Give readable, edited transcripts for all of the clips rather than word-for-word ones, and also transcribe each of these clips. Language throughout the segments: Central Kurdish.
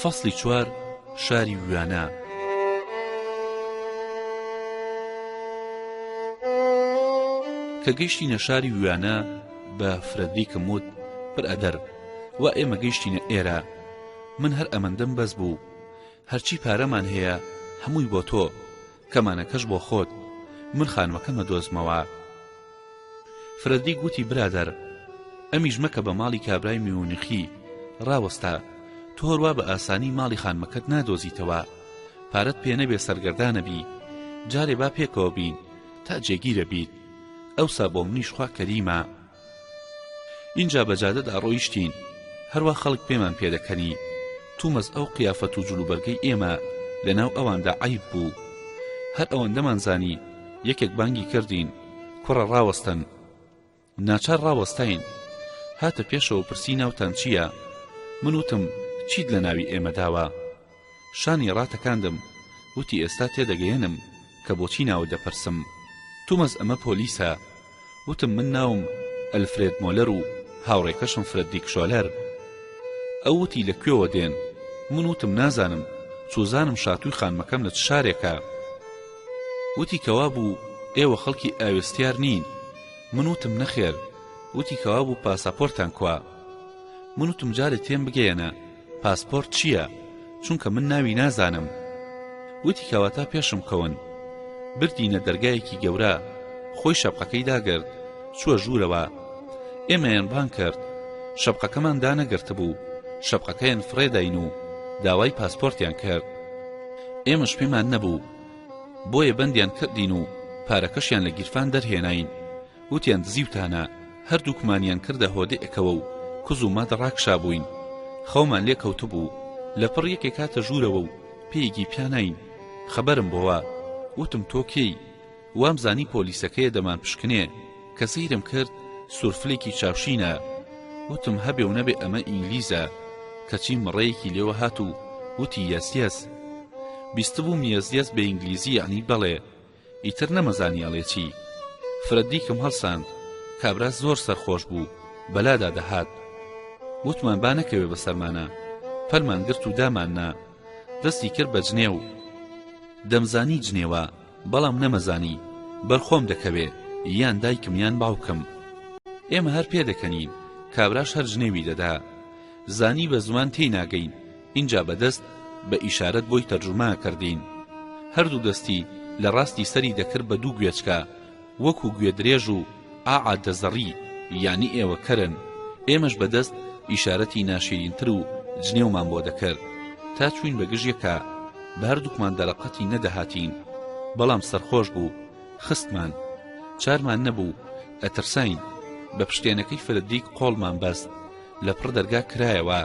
فەصلی 4 شاری ویانە. کە گەیشتینە شاری ویانە بە فرەدریکم وت برئەدەر وا ئێمە گەیشتینە ئێرە، من هەر ئەمەندەم بەس بوو، هەرچی پارەمان هەیە هەمووی بۆ تۆ، کەمانەکەش بۆ خۆت، من خانمەکەمە دۆزمەوە. فرەدریک گوتی برادەر ئەمیش مەکە بە ماڵی کابرای میونیخی ڕاوەستا، تۆ هەروە بە ئاسانی ماڵی خانمەکەت نادۆزیتەوە، پارەت پێ نەبێ سەرگەردانە بی، جارێ با پێکەوە بین تا جێگیرە بیت، ئەوسا بۆ منیش خوا کەریمە. اینجا بە جادەدا ڕۆیشتین، هەروە خەڵک پێمان پێدەکەنی تومەز ئەو قیافەت و جلوبەرگەی ئێمە لەناو ئەواندا عیب بوو، هەر ئەوەندەمان زانی یەکێک بانگی کردین کوڕە ڕاوەستن، ناچار ڕاوەستاین، هاتە پێشەوە پرسی ناوتان چییە؟ من وتم چیت لە ناوی ئێمە داوە؟ شانی ڕاتەکاندم، وتی ئێستا تێدەگەیەنم کە بۆچی ناوە دەپرسم. تومەز ئەمە پۆلیسە. وتم من ناوم ئەلفرێد مۆلەر و هاوڕێکەشم فرەدریک شۆلەر. ئەو وتی لەکوێوە دێن؟ من وتم نازانم، چوزانم شاتووی خانمەکەم لە چ شارێکە. وتی کەوا بوو ئێوە خەڵکی ئاوێستیار نین. من وتم نەخێر. وتی کەوا بوو پاسەپۆرتان کوا. من وتم جارێ تێم بگەیەنە پاسپۆرت چییە؟ چونکە من ناوی نازانم. وتی کەواتە پێشم کەون. بردینە دەرگایەکی گەورە، خۆی شەپقەکەی داگرت، چووە ژوورەوە. ئێمەیان بان کرد، شەپقەکەمان دانەگرتە بوو، شەپقەکەیان فڕێداین و داوای پاسپۆرتیان کرد. ئێمەش پێمان نەبوو، بۆیە بەندیان کردین و پارەکەشیان لە گیرفان دەرهێناین. وتیان دزیوتانە، هەردووکمانیان کردە هۆدەیەکەوە و کوز و مادە ڕاکشا بووین. خەومان لێ کەوتە بوو، لەپڕ یەکێک هاتە ژوورەوە و پێیەکی پیانین، خەبەرم بۆوە. وتم تۆ کێی؟ وام زانی پۆلیسەکەیە دەمان پشکنێ، کە سەیرم کرد سورفلێکی چاوشینە. وتم هەبێ و نەبێ ئەمە ئینگلیزە، کەچی مڕەیەکی لێوە هات و وتی یەسیەس. بیستبووم یەسیەس بە ئینگلیزی یعنی بەڵێ، ئیتر نەمەزانی ئەڵێ چی. فرەدریکم هەڵساند، کابرا زۆر سەرخۆش بوو، بەلادا دەهات. وتمان با نەکەوێ بەسەرمانە، پەلمان گرت و داماننا، دەستی کرد بە جنێو. دەمزانی جنێوە، بەڵام نەمەزانی بەرخۆم دەکەوێ یان دایکم یان باوکم. ئێمە هەر پێدەکەنین، کابراش هەر جنێوی دەدا. زانی بە زمان تێی ناگەین، اینجا بەدەست بە ئیشارەت بۆی تەرجومە کردین. هەردوو دەستی لە ڕاستی سەری دەکرد بە دوو گوێچکە، وەکو گوێ درێژ و ئاعا دەزەڕی، یعنی ئێوە کەرن. ئێمەش بەدەست ئیشارەتی ناشیرینتر و جنێومان بۆ دەکرد، تا چوین بە گژیەکە، بە هەردووکمان دەرەقەتی نەدەهاتین، بەڵام سەرخۆش بوو، خستمان، چارمان نەبوو، ئەترساین. بە پشتێنەکەی فرەدریک قۆڵمان بەست، لە پڕ دەرگا کرایەوە.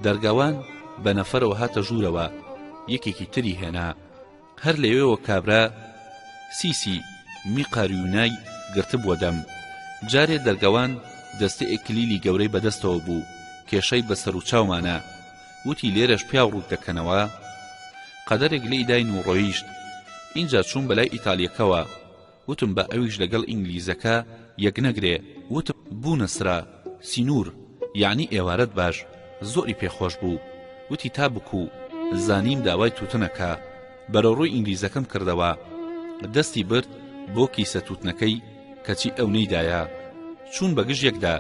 دەرگاوان بە نەفەرەوە هاتە ژوورەوە، یەکێکی تری هێنا. هەر لەوێەوە کابرا سیسی میقاریونای گرتبووە دەم. جارێ دەرگاوان دەستە ئێکلیلی گەورەی بەدەستەوە بوو، کێشەی بەسەر و چاومانە. وتی لێرەش پیا ڕوود دەکەنەوە. قەدەرێک لێی داین و ڕۆیشت. اینجا چوون بەلای ئیتالیەکەوە. وتم بە ئەویش لەگەڵ ئینگلیزەکە یەک نەگرێ. وتم بوونە سرا سینور، یعنی ئێوارەت باش، زۆری پێخۆش بوو. وتی تا بکو زانیم داوای تووتنەکە. بەرەوڕووی ئینگلیزەکەم کردەوە، دەستی برد بۆ کیسە تووتنەکەی، کەچی ئەو نەیدایە. چوون بە گژیەکدا،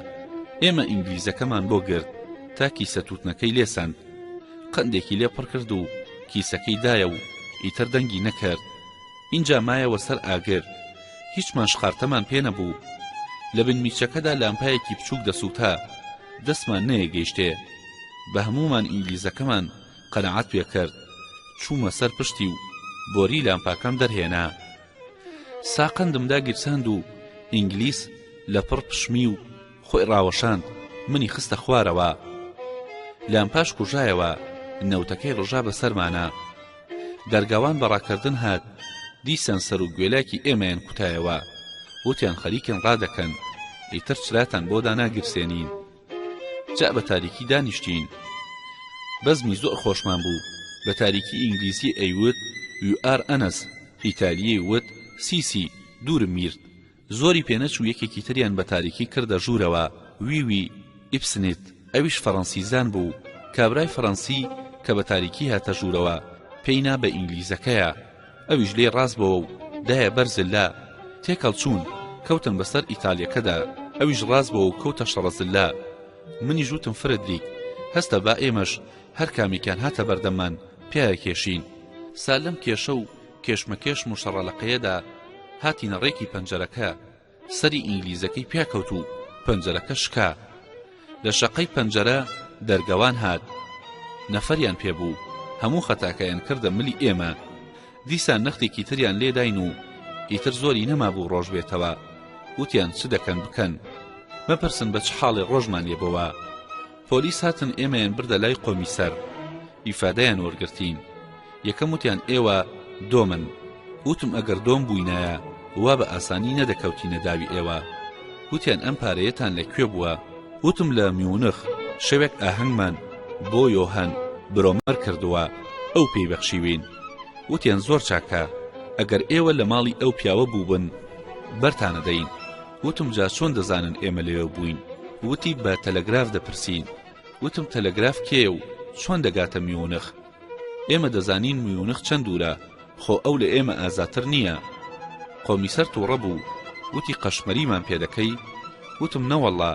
ئێمە ئینگلیزەکەمان بۆ گرت، تا کیسە تووتنەکەی لێسەند. قەندێکی لێ پڕ کرد و کیسەکەی دایە و ئیتر دەنگی نەکرد. اینجا مایەوە سەر ئاگر، هیچمان شخارتەمان پێ نەبوو. لە بنمیچەکەدا لامپایەکی بچووک دەسووتا، دەستمان نەیەگەیشتێ. بە هەمومان ئینگلیزەکەمان قەنەعەت پێ کرد. چوومە سەر پشتی و بۆری لامپاکەم دەرهێنا. ساقەندمدا گیرساند و ئینگلیز لە پڕ پشمی و خۆی ڕاوەشاند، منی خستە خوارەوە. لامپاش کوژایەوە، نەوتەکەی ڕژا بەسەرمانە. دەرگاوان بەڕاکردن هات، دیسان سەر و گوێلاکی ئێمەیان کوتایەوە. وتیان خەریکن ڕادەکەن، ئیتر چراتان بۆ داناگرسێنین. جا بە تاریکی دانیشتین. بەزمی زۆر خۆشمان بوو. بە تاریکی ئینگلیزی ئەیوت UR ئەنەس، ئیتالیی وت سیسی دوورم میرد. زۆری پێنەچوو، یەکێکی تریان بە تاریکی کردە ژوورەوە، ویوی ئیبسنێت، ئەویش فەڕەنسیزان بوو. کابرای فەڕەنسی کە بە تاریکی هاتە ژوورەوە پێینا بە ئینگلیزەکەیە ئەویش لێ ڕاست بەوە و دایە بەرزللا تێکەڵ چوون کەوتن بەسەر ئیتالیەکەدا ئەویش ڕاست بەوە و کەوتە شەڕەزللا منیش وتم فرەدریک هەستە با ئێمەش هەر کامێکیان هاتە بەردەممان پیایە کێشین سا لەم کێشە و کێشمەکێش و شەڕەلەقەیەدا هاتینە ڕێکی پەنجەرەکە سەری ئینگلیزەکەی پیاکەوت و پەنجەرەکە شکا لە شەقەی پەنجەرە دەرگەوان هات نەفەریان پێبوو هەموو خەتاکەیان کردە ملی ئێمە دیسان نەختێکی تریان لێداین و ئیتر زۆری نەمابوو ڕۆژ بێتەوە وتیان چ دەکەن بکەن مەپرسن بە چ حاڵی ڕۆژمان لێبەوە پۆلیس هاتن ئێمەیان بردە لای قۆمیسەر ئیفادەیان وەرگرتین یەکەم وتیان ئێوە دۆمن وتم ئەگەر دۆم بووینایە وا بە ئاسانی نەدەکەوتینە داوی ئێوە وتیان ئەم پارەیەتان لەکوێ بووە وتم لە میونخ شەوێک ئاهەنگمان بۆ یۆهان برۆمەر کردووە ئەو پێی بەخشیوین وتیان زۆر چاکە ئەگەر ئێوە لە ماڵی ئەو پیاوە بووبن بەرتانەدەین وتم جا چۆن دەزانن ئێمە لێوە بووین وتی بە تەلەگراف دەپرسین وتم تەلەگراف کێ و چۆن دەگاتە میونخ ئێمە دەزانین میونخ چەند دوورە خۆ ئەو لە ئێمە ئازاتر نییە قۆمیسەر تووڕە بوو وتی قەشمەریمان پێدەکەی وتم نەوەڵڵا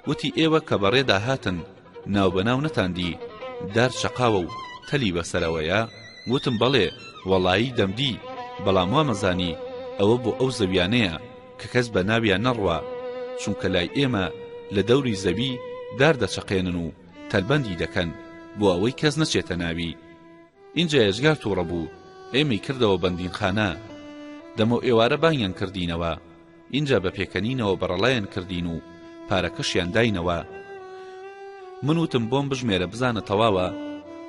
وتی ئێوە کە بەڕێدا هاتن ناوبەناو نەتاندی دار شەقاوە و تەلی بەسەرەوەیە وتم بەڵێ وەڵایی دەمدی بەڵام وامەزانی ئەوە بۆ ئەو زەویانەیە کە کەس بە ناویان نەڕوا چونکە لای ئێمە لە دەوری زەوی دار دەچەقێنن و تەلبەندی دەکەن بۆ ئەوەی کەس نەچێتە ناوی اینجا ێژگار تووڕە بوو ئێمەی کردەوە بەندینخانە دەمە ئێوارە بانیان کردینەوە اینجا بە پێکەنینەوە بەڕەڵایان کردین و پارەکەشیان داینەوە من وتم بۆم بژمێرە بزانە تەواوە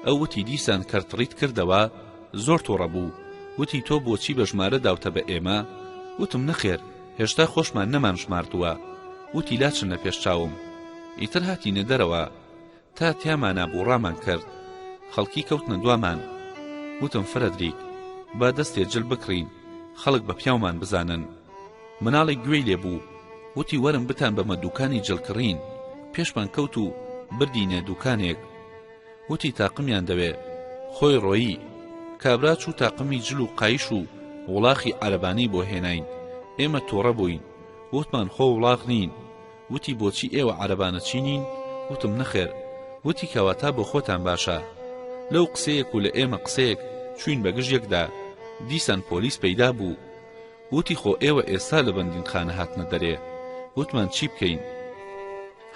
ئەو وتی دیسان کەرتڕیت کردەوە زۆر تووڕە بوو وتی تۆ بۆچی بە ژمارە داوتە بە ئێمە وتم نەخێر هێشتا خۆشمان نەمان ژماردووە وتی لاچنە پێش چاوم ئیتر هاتینە دەرەوە تا تیامانە بوو ڕامان کرد خەڵکی کەوتنە دوامان وتم فرەدریک با دەستێ جل بکڕین خەڵک بە پیاومان بزانن مناڵێک گوێی لێبوو وتی وەرم بتان بەمە دوکانی جلکڕین پێشمان کەوت و بردینە دوکانێک وتی تاقمیان دەوێ خۆی ڕۆیی کابرا چوو تاقمی جل و قایش و وڵاخی عەرەبانەی بۆ هێناین ئێمە تۆڕە بووین وتمان خۆ وڵاغ نین وتی بۆچی ئێوە عەرەبانە چینین وتم نەخێر وتی کەواتە بۆ خۆتان باشە لەو قسەیەک و لە ئێمە قسەیەک چوین بە گژیەکدا دیسان پۆلیس پەیدا بوو وتی خۆ ئێوە ئێستا لە بەندینخانە هاتنە دەرێ وتمان چی بکەین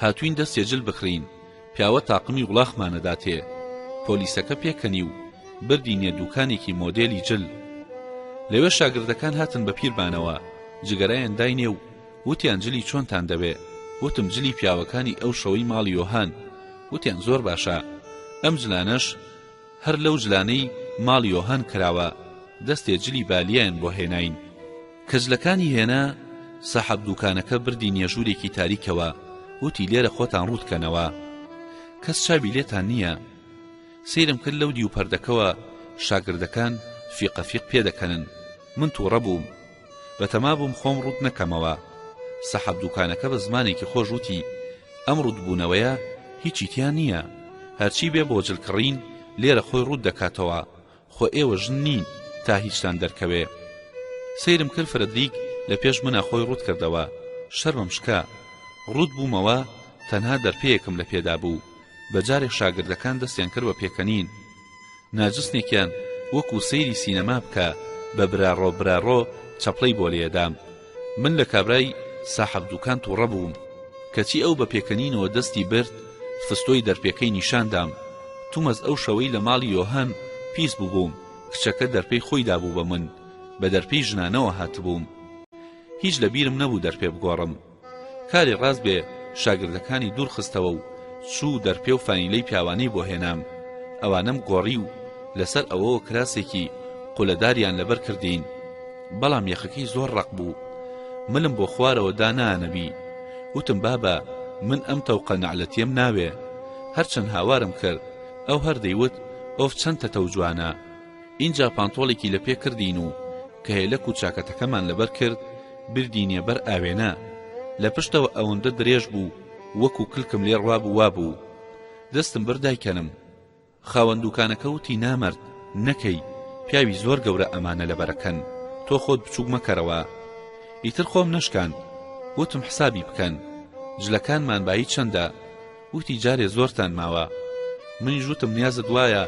هاتوین دەستێ جل بخرین پیاوە تاقمی وڵاخمانەدا تێ پۆلیسەکە پێکەنی و بردینێ دوکانێکی مۆدێلی جل لەوێ شاگردەکان هاتن بە پیربانەوە جگەرایان داینێ و وتیان جلی چۆنتان دەبێ وتم جلی پیاوەکانی ئەو شەوەی ماڵی یۆهان وتیان زۆر باشە ئەم جلانەش هەر لەو جلانەی ماڵی یۆهان کراوە دەستێ جلی بالیان بۆ هێناین کە جلەکانی هێنا سەحەب دوکانەکە بردی نێژوورێکی تاریکەوە وتی لێرە خۆتان ڕوودکەنەوە کەس چاوی لێتان نییە سەیرم کرد لەو دی و پەردەکەوە شاگردەکان فیقەفیق پێدەکەنن من تووڕە بووم بەتەما بووم خۆم ڕوود نەکەمەوە سەحەب دوکانەکە بە زمانێکی خۆش وتی ئەم ڕوودبوونەوەیە هیچی تیان نییە هەرچی بێ بۆ جلکڕین لێرە خۆی ڕوود دەکاتەوە خۆ ئێوە ژن نین تا هیچتان دەرکەوێ سەیرم کرد فرەدریک لە پێش منە خۆی ڕوود کردەوە شەرمم شکا ڕوود بوومەوە تەنها دەرپەیەکم لە پێدا بوو بەجارێک شاگردەکان دەستیان کرد بە پێکەنین ناجستێکیان وەکو سەیری سینەما بکە بە براڕۆ براڕۆ چەپڵەی بۆ لێدام من لە کابرای ساحەب دوکان تووڕە بووم کەچی ئەو بە پێکەنینەوە دەستی برد فستۆی دەرپێکەی نیشاندام تومەز ئەو شەوەی لە ماڵی یۆهان پیس بووبووم کچەکە دەرپەی خۆی دابوو بە من بە دەرپەی ژنانەوە هاتبووم هیچ لە بیرم نەبوو دەرپێ بگۆڕم کاری ڕاست بێ شاگردەکانی دوور خستەوە و چوو دەرپێ و فانیلەی پیاوانەی بۆ هێنام ئەوانم گۆڕی و لەسەر ئەوەوە کراسێکی قولەداریان لەبەر کردین بەڵام یەخەکەی زۆر ڕق بوو ملم بۆ خوارەوە دانانەبی وتم بابە من ئەم تەوقە نەعلەتیم ناوێ هەرچەند هاوارم کرد ئەو هەر دەیوت ئۆف چەند تەتەو جوانە اینجا پانتۆڵێکی لە پێ کردین و کە هێلەک و چاکەتەکەمان لەبەر کرد بردینێ بەر ئاوێنە لە پشتەوە ئەوەندە درێژ بوو وەکو کلکم لێ ڕوابوو وابوو دەستم بردایکەنم خاوەن دوکانەکە وتی نامەرد نەکەی، پیاوی زۆر گەورە ئەمانە لەبەرەکەن، تۆ خۆت بچووک مەکەرەوە. ئیتر خۆم نەشکاند، وتم حسابی بکەن، جلەکانمان بایی چەندە؟ وتی جارێ زۆرتان ماوە. منیش وتم نیازت وایە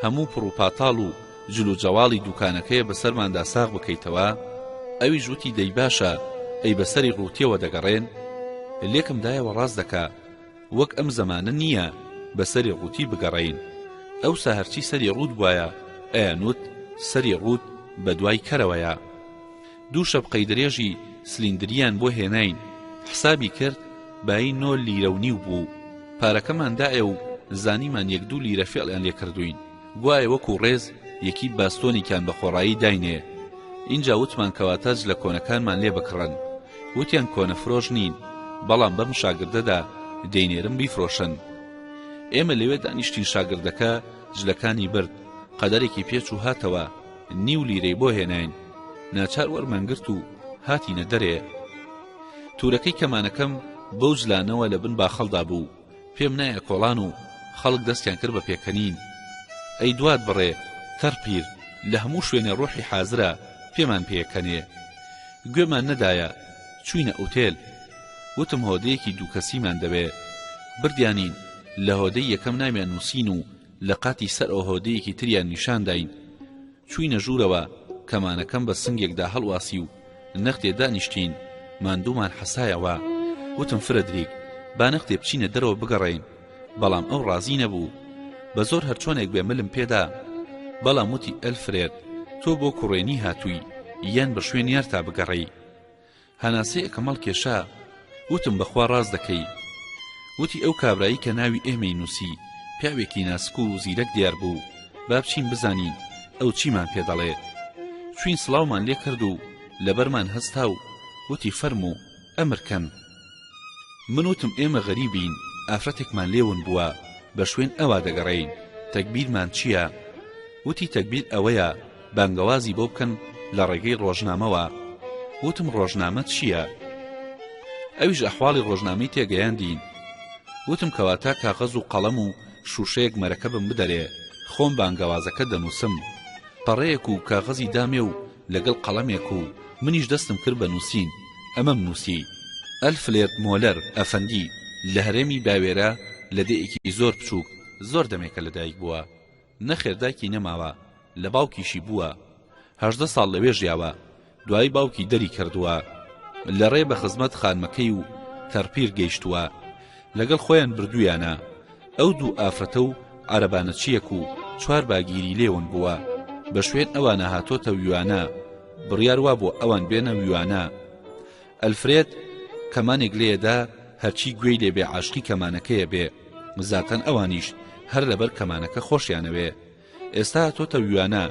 هەموو پڕ و پاتاڵ و جلو جەواڵی دوکانەکەیە بەسەرماندا ساغ بکەیتەوە؟ ئەویش وتی دەی باشە، ئەی بەسەری ڕووتیەوە دەگەڕێن؟ لێکم دایەوە ڕاست دەکا، وەک ئەم زەمانە نییە بەسەری ڕووتی بگەڕین. ئەوسا هەرچی سەری ڕوود بوایە ئەیانوت سەری ڕوود بە دوای کەرەوەیە. دوو شەپقەی درێژی سلیندریان بۆ هێناین، حسابی کرد بایی 9 لیرە و نیو بوو. پارەکەمان دایە و زانیمان 1-2 لیرە فێڵیان لێ کردوین. گوایە وەکو ڕێز یەکی باستۆنێکیان بە خۆڕایی داینێ. اینجا وتمان کەواتە جلە کۆنەکانمان لێ بکڕن. وتیان کۆنە فرۆش نین، بەڵام بەم شاگردەدا دەینێرم بیفرۆشن. ئێمە لەوێ دانیشتین، شاگردەکە جلەکانی برد، قەدەرێکی پێچ و هاتەوە 9 لیرەی بۆ هێناین. ناچار وەرمانگرت و هاتینە دەرێ. تورەکەی کەمانەکەم بەو جلانەوە لە بن باخەڵدا بوو، پێم نایە کۆڵان و خەڵک دەستیان کرد بە پێکەنین. ئەی دوات بڕێ تەرپیر، لە هەموو شوێنە ڕۆحی حازرە پێمان پێکەنێ. گوێمان نەدایە، چوینە ئوتێل. وتم هۆدەیەکی دووکەسیمان دەبێ. بردیانین لە هۆدەی یەکەم نامیان نووسین و لە قاتی سەر ئەو هۆدەیەکی تریان نیشانداین. چوینە ژوورەوە، کەمانەکەم بە سنگێکدا هەڵواسی و نەختێ دانیشتین، ماندوومان حەسایەوە. وتم فرەدریک با نەختێ بچینە دەرەوە بگەڕین، بەڵام ئەو ڕازی نەبوو. بە زۆر هەرچۆنێک بێ ملم پێدا، بەڵام وتی ئەلفرێد تۆ بۆ کوڕێنی هاتووی یان بە شوێن یار تا بگەڕی؟ هەناسەی ئەکەمەڵ کێشا. وتم بەخوا ڕاز دەکەی. وتی ئەو کابرایی کە ناوی ئێمەی نووسی پیاوێکی ناسک و زیرەک دیار بوو، با بچین بزانین ئەو چیمان پێ دەڵێ. چوین سڵاومان لێ کرد و لەبەرمان هەستا و وتی فەرموو ئەمرکەن. من وتم ئێمە غەریبین، ئافرەتێکمان لێون بووە، بە شوێن ئەوا دەگەڕین، تەکبیرمان چییە؟ وتی تەکبیر ئەوەیە بانگەوازی بۆ بکەن لە ڕێگەی ڕۆژنامەوە. وتم ڕۆژنامە چییە؟ ئەویش ئەحواڵی ڕۆژنامەی تێگەیاندین. وتم کەواتە کاغەز و قەڵەم و شوشەیەک مەرەکە بم بدەرێ، خۆم بانگەوازەکە دەنووسم. پەڕەیەک و کاغەزی دامێ و لەگەڵ قەڵەمێک و منیش دەستم کرد بە نووسین. ئەمەم نووسی ئەلفرێد مۆلەر ئەفەندی لە هەرێمی باوێرە لە دەیەکی زۆر بچووک، زۆر دەمێکە لەدایک بووە، نەخێر دایکی نەماوە، لە باوکیشی بووە، 18 ساڵ لەوێ ژیاوە، دوای باوکی دەری کردووە، لە ڕێ بە خزمەت خانمەکەی و تەرپیر گەیشتووە، لەگەڵ خۆیان بردوویانە. ئەو دوو ئافرەتە و عەرەبانەچیەک و 4 باگیری لێون بووە. بە شوێن ئەوانە هاتۆتە ویوانە، بڕیار وا بۆ ئەوان بێنە ویوانە. ئەلفرێد کەمانێک لێدا هەرچی گوێی لێبێ عاشقی کەمانەکەیە بێ، زاتەن ئەوانیش هەر لەبەر کەمانەکە خۆشیانەوێ. ئێستا هاتۆتە ویوانە،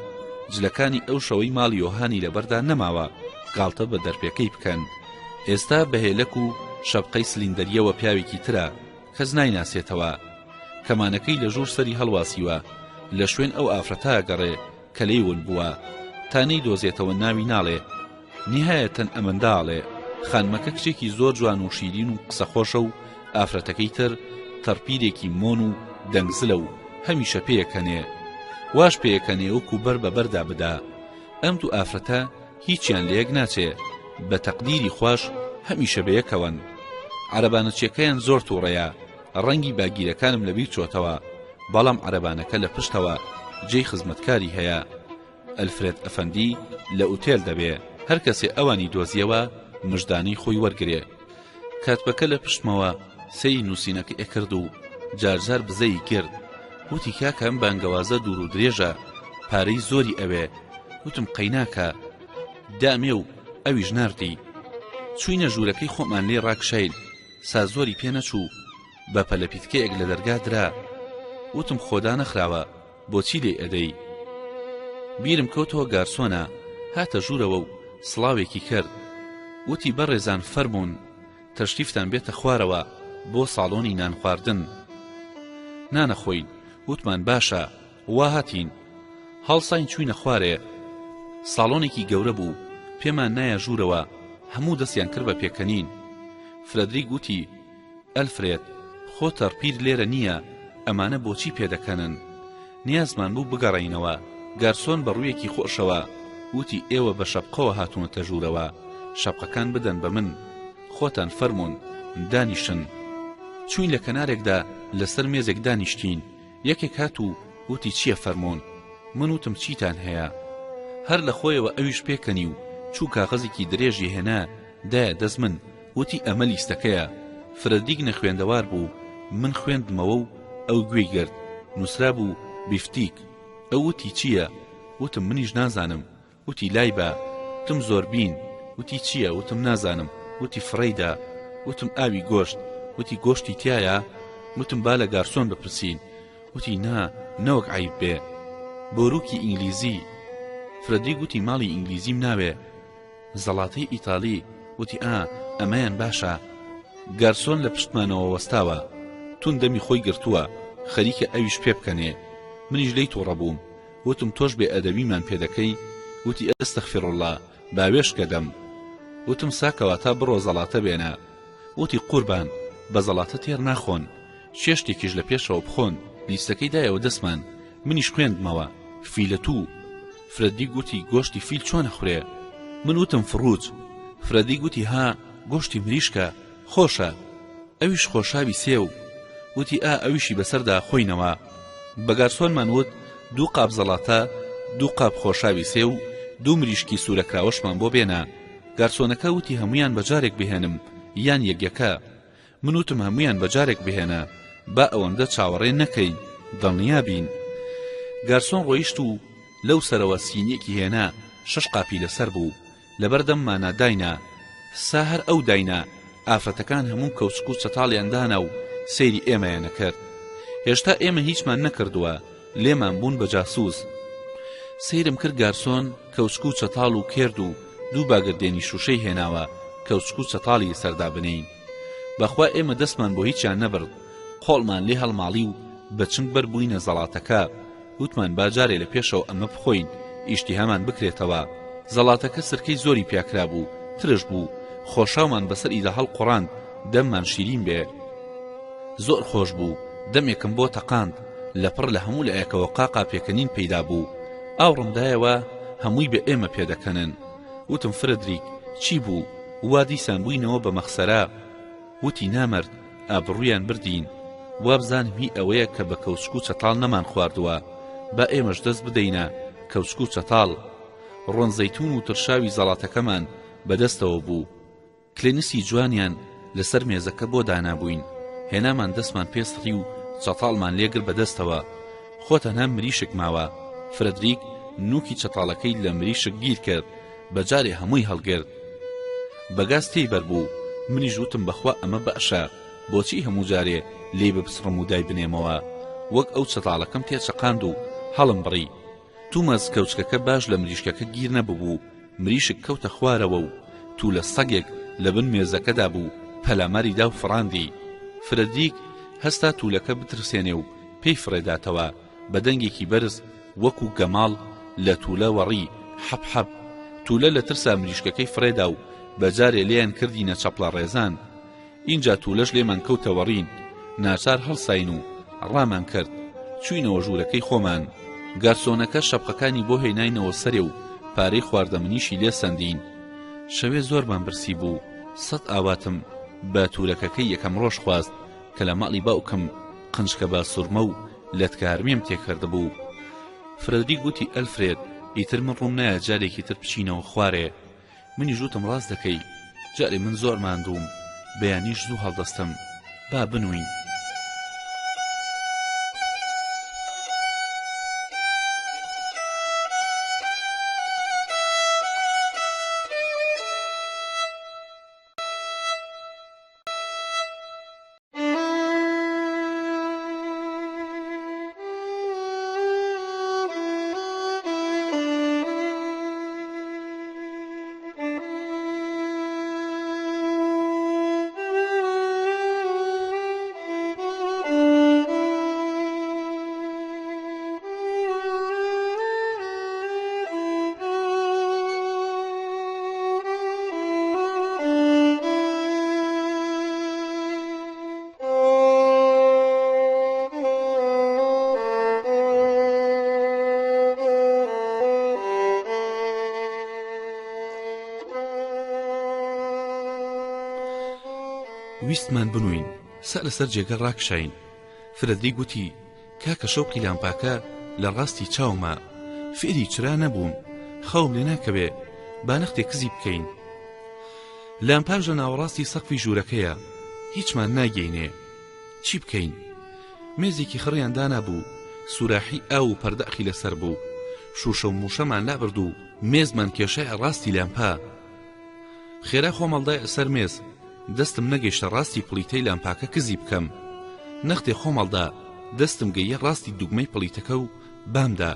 جلەکانی ئەو شەوەی ماڵی یۆهانی لەبەردا نەماوە گاڵتە بە دەرپێکەی بکەن. ئێستا بەهێلەک و شەپقەی سلیندەریەوە پیاوێکی ترە، کەس نایناسێتەوە. کەمانەکەی لە ژوور سەری هەڵواسیوە، لە شوێن ئەو ئافرەتە گەڕێ کە لێون بووە، تانەی دۆزێتەوە ناوی ناڵێ. نیهایەتەن ئەمەنداڵێ خانمەکە کچێکی زۆر جوان و شیرین و قسەخۆشە و ئافرەتەکەی تر تەرپیرێکی مۆن و دەنگزلە و هەمیشە پێیەکەنێ، واش پێیەکەنێ وەکو بەر بە بەردا بدا. ئەم دوو ئافرەتە هیچیان لەیەک ناچێ، بە تەقدیری خوش هەمیشە بەیەکەون. عەرەبانەچیەکەیان زۆر تووڕەیە، ڕەنگی باگیرەکانم لەبیر چۆتەوە، بەڵام عەرەبانەکە لە پشتەوە جێی خزمەتکاری هەیە. ئەلفرێد ئەفەندی لە ئوتێل دەبێ، هەر کەسێ ئەوانی دۆزیەوە مژدانەی خۆی وەرگرێ. کاتبەکە لە پشتمەوە سەی نووسینەکە ئەکرد و جارجار بزەی کرد. وتی کاکە ئەم بانگەوازە دوور و درێژە، پارەی زۆری ئەوێ. وتم قەیناکە دامێ و ئەویش ناردی. چوینە ژوورەکەی خۆمان لێ ڕاکشایل، سا زۆری پێ نەچوو، بە پەلەپیتکەیەک لە دەرگا درا. وتم خۆدا نەخراوە، بۆچی لێ ئەدەی؟ بیرم کەوتەوە گارسۆنە، هاتە ژوورەوە و سڵاوێکی کرد. وتی بەڕێزان فەرموون تەشریفتان بێتە خوارەوە بۆ ساڵۆنی نان خواردن. نانەخۆین. وتمان باشە، وا هاتین. هەڵساین چوینە خوارێ. ساڵۆنێکی گەورە بوو، پێمان نایە ژوورەوە، هەموو دەستیان کرد بە پێکەنین. فرەدریک گوتی ئەلفرێد خۆ تەرپیر لێرە نییە، ئەمانە بۆچی پێدەکەنن؟ نیازمان بوو بگەڕێینەوە. گارسۆن بە ڕوویەکی خۆشەوە وتی ئێوە بە شەپقەوە هاتوونەتە ژوورەوە، شەپقەکان بدەن بە من، خۆتان فەرمونون دانیشن. چوین لە کەنارێکدا لەسەر مێزێک دانیشتین. یەکێک هات و وتی چییە فەرمونون؟ من وتم چیتان هەیە؟ هەر لە خۆیەوە ئەویش پێکەنی و چوو کاغەزێکی درێژی هێنا دایە دەست من، وتی ئەمە لیستەکەیە. فرەدیک نەخوێندەوار بوو، من خوێندمەوە و ئەو گوێی گرت. نووسرا بوو بیفتیک. ئەو وتی چییە؟ وتم منیش نازانم. وتی لای بە. وتم زۆربین. وتی چییە؟ وتم نازانم. وتی فڕەیدا. وتم ئاوی گۆشت. وتی گۆشتی تایە؟ وتم با لە گارسۆن بپرسین. وتی نا، نەوەک عیب بێ، بۆروکی ئینگلیزی. فرەدریک وتی ماڵی ئینگلیزیم ناوێ، زەڵاتەی ئیتالی. وتی ئەمەیان باشە. گارسۆن لە پشتمانەوە وەستاوە، تون دەمی خۆی گرتووە، خەریکە ئەویش پێ بکەنێ. منیش لەی تۆڕە بووم. وتم تۆش بێ ئەدەبیمان پێدەکەی؟ وتی ئەستەغفیرڵڵا، باوێشکە دەم. وتم ساکەوە تا بڕۆ زەڵاتە بێنە. وتی قوربان، بە زەڵاتە تێر ناخۆن، شێشتێکیش لە پێشەوە بخۆن. لیستەکەی دایەوە دەستمان، منیش خوێندمەوە. فیلەتوو. فرەدریک گوتی گۆشتی فیل چۆن ئەخورێ؟ من وتم فڕوج. فرەدریک گوتی گۆشتی مریشکە، خۆشە. ئەویش خۆشاوی سێو. وتی ئەویشی بەسەردا خۆینەوە. بە گارسۆنمان وت 2 قاپ زەڵاتە، 2 قاپ خۆشاوی سێ و 2 مریشکی سوورەکراوەشمان بۆ بێنە. گارسۆنەکە وتی هەمویان بەجارێک بهێنم یان یەکیەکە؟ من وتم هەمویان بەجارێک بهێنە، با ئەوەندە چاوەڕێ نەکەین، دڵنیا بین. گارسۆن ڕۆیشت و لەو سەرەوە سینیەکی هێنا، 6 قاپی لەسەر بوو. لەبەردەممانە داینا، سا هەر ئەو داینا ئافرەتەکان هەموو کەوچک و چەتاڵیان دانا و سەیری ئێمەیانە کرد. هێشتا ئێمە هیچمان نەکردووە، لێمان بوون بە جاسووس. سەیرم کرد گارسۆن کەوچک و چەتاڵ و کێرد و 2 باگردێنی شوشەی هێناوە کەوچک و چەتاڵی سەردا بنین. بەخوا ئێمە دەستمان بۆ هیچیان نەبرد، قۆڵمان لێ هەڵماڵی و بەچنگ بەربووینە زەڵاتەکە. وتمان باجارێ لە پێشەوە ئەمە بخۆین، ئیشتیهامان بکرێتەوە. زەڵاتەکە سرکەی زۆری پیاکرا بوو، ترش بوو، خۆشاومان بەسەر ئیدە هەڵقوڕاند، دەممان شیرین بێ. زۆر خۆش بوو، دەمێکم بۆ تەقاند، لەپڕ لە هەموو لایەکەوە قاقا پێکەنین پەیدا بوو. ئاوڕمدایەوە هەمووی بە ئێمە پێدەکەنن. وتم فرەدریک چی بوو؟ وا دیسان بووینەوە بە مەخسەرا. وتی نامەرد، ئابڕوویان بردین. وابزانم هی ئەوەیە کە بە کەوچک و چەتاڵ نەمان خواردووە، با ئێمەش دەست بدەینە کەوچک و چەتاڵ. ڕۆنزەیتون و ترشاوی زەڵاتەکەمان بەدەستەوە بوو، کلێنسی جوانیان لەسەر مێزەکە بۆ دانابووین. هێنامان دەستمان پێسڕی و چەتاڵمان لێگر بەدەستەوە. خۆتەنها مریشک ماوە. فرەدریک نوکی چەتاڵەکەی لە مریشک گیر کرد، بەجارێ هەمووی هەڵگرت. بەگاز تێی بەربوو. منیش وتم بەخوا ئەمە بەشە، بۆچی هەموو جارێ لێ ببسڕم و دای بنێمەوە؟ وەک ئەو چەتاڵەکەم تێچەقاند و هەڵم بڕی. تومەز کەوچکەکە باش لە مریشکەکە گیر نەبوو، مریشک کەوتە خوارەوە و تو لە سەگێک لە بن مێزەکەدا بوو، پەلاماری دا و فڕاندی. فرەدریک هەستا توولەکە بترسێنێ و پێی فڕێداتەوە. بە دەنگێکی بەرز وەکو گەماڵ لە توولە وەڕی حەب. توولە لە ترسا مریشکەکەی فڕێدا و بەجارێ لێیان کردینە چەپڵە ڕێزان. اینجا توولەش لێمان کەوتە وەڕین، ناچار هەڵساین و ڕامان کرد، چوینەوە ژوورەکەی خۆمان. گارسۆنەکە شەپقەکانی بۆ هێناینەوە سەرێ و پارەی خواردەمنیشی لێ سەندین. شەوێ زۆرمان برسی بوو، 100 ئاواتم بە توولەکەکەی یەکەم ڕۆژ خواست کە لە ماڵی باوکم قنجکە با سوورمە و لەتکارمێم تێکرده بوو. فرەدریک گوتی ئەلفرێد، ئیتر من ڕووم نایە جارێکی تر بچینەوە خوارێ. منی ژووتم ڕاست دەکەی، جارێ من زۆر ماندووم، بەیانیش زوو هەڵدەستم، با بنووین. ویستمان بنوین سەر لەسەر جێگە ڕاکشاین. فرەدریک گوتی کاکە شەوقی لامپاکە لە ڕاستی چاومە، فێری چرا نەبووم، خەوم لێ ناکەوێ، با نەختێ کزی بکەین. لامپاش لە ناوەڕاستی سەقفی ژوورەکەیە، هیچمان ناگەینێ، چی بکەین؟ مێزێکی خڕیان دانابوو، سوراحی ئاو و پەردەخی لەسەر بوو، شوشە و موشەمان لابرد و مێزمان کێشای ڕاستی لامپا. خێرا خۆمەڵدای ئەسەر مێز، دەستم نەگەیشتە ڕاستی پڵیتەی لامپاکە کزی بکەم. نەختێ خۆمەڵدا دەستم گەیە ڕاستی دوگمەی پڵیتەکە و بامدا.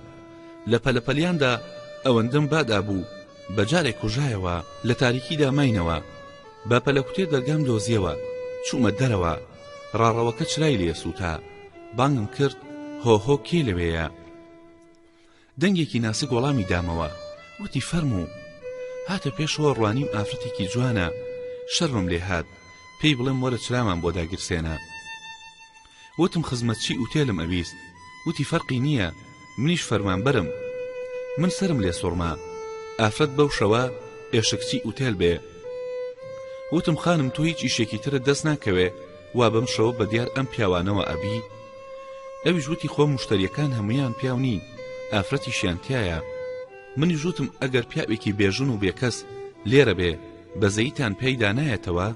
لە پەلەپەلیاندا ئەوەندەم بادا بوو بەجارێک کوژایەوە لە تاریکیدا ماینەوە. با پەلەکوتێ دەرگام دۆزیەوە، چوومە دەرەوە، ڕاڕەوەکە چرای لێ سووتا، بانگم کرد هۆهۆ کێ لەوێیە؟ دەنگێکی ناسک وەڵامی دامەوە، وتی فەرموو. هاتە پێشەوە ڕوانیم ئافرەتێکی جوانە، شەرمم لێ هات پێی بڵێم وەرە چرامان بۆ داگیرسێنە. وتم خزمەتچی ئوتێلم ئەویست، وتی فەرقی نییە، منیش فەرمانبەرم. من سرم لێ سوڕما، ئافرەت بەو شەوە ئێشکچی ئوتێل بێ. وتم خانم تۆ هیچ ئیشێکی ترت دەست ناکەوێ وا بەم شەوە بەدیار ئەم پیاوانەوە ئەبی؟ ئەویش وتی خۆ موشتەریەکان هەمویان پیاو نین، ئافرەتیشیان تایە. منیش وتم ئەگەر پیاوێکی بێژن و بێکەس لێرە بێ بەزەییتان پێیدا نایەتەوە؟